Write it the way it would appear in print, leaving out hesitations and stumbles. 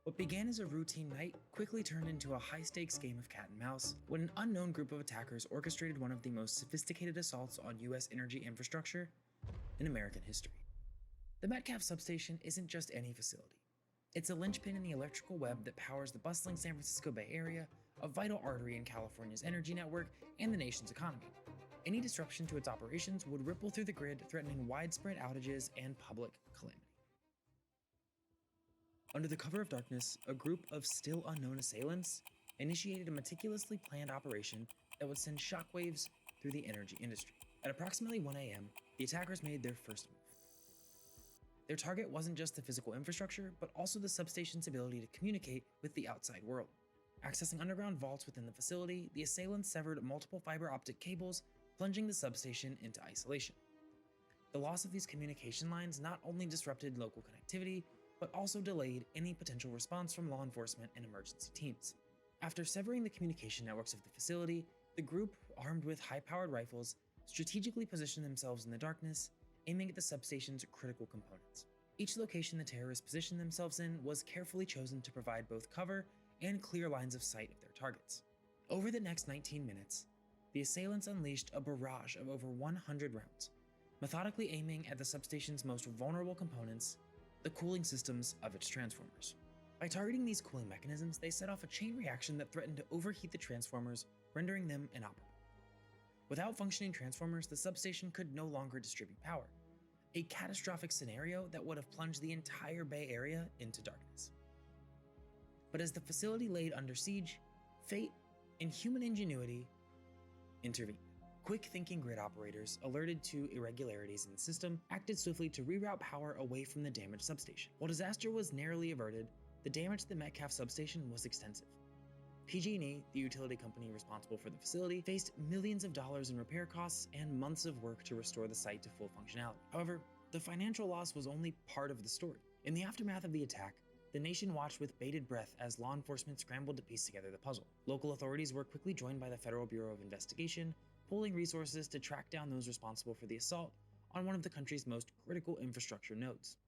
What began as a routine night quickly turned into a high-stakes game of cat and mouse when an unknown group of attackers orchestrated one of the most sophisticated assaults on US energy infrastructure in American history. The Metcalf Substation isn't just any facility. It's a linchpin in the electrical web that powers the bustling San Francisco Bay Area, a vital artery in California's energy network and the nation's economy. Any disruption to its operations would ripple through the grid, threatening widespread outages and public calamity. Under the cover of darkness, a group of still unknown assailants initiated a meticulously planned operation that would send shockwaves through the energy industry. At approximately 1 a.m., the attackers made their first move. Their target wasn't just the physical infrastructure, but also the substation's ability to communicate with the outside world. Accessing underground vaults within the facility, the assailants severed multiple fiber optic cables, plunging the substation into isolation. The loss of these communication lines not only disrupted local connectivity, but also delayed any potential response from law enforcement and emergency teams. After severing the communication networks of the facility, the group, armed with high-powered rifles, strategically positioned themselves in the darkness, aiming at the substation's critical components. Each location the terrorists positioned themselves in was carefully chosen to provide both cover and clear lines of sight of their targets. Over the next 19 minutes, the assailants unleashed a barrage of over 100 rounds, methodically aiming at the substation's most vulnerable components, the cooling systems of its transformers. By targeting these cooling mechanisms, they set off a chain reaction that threatened to overheat the transformers, rendering them inoperable. Without functioning transformers, the substation could no longer distribute power, a catastrophic scenario that would have plunged the entire Bay Area into darkness. But as the facility laid under siege, fate and human ingenuity intervened. Quick-thinking grid operators, alerted to irregularities in the system, acted swiftly to reroute power away from the damaged substation. While disaster was narrowly averted, the damage to the Metcalf substation was extensive. PG&E, the utility company responsible for the facility, faced millions of dollars in repair costs and months of work to restore the site to full functionality. However, the financial loss was only part of the story. In the aftermath of the attack, the nation watched with bated breath as law enforcement scrambled to piece together the puzzle. Local authorities were quickly joined by the Federal Bureau of Investigation, pooling resources to track down those responsible for the assault on one of the country's most critical infrastructure nodes.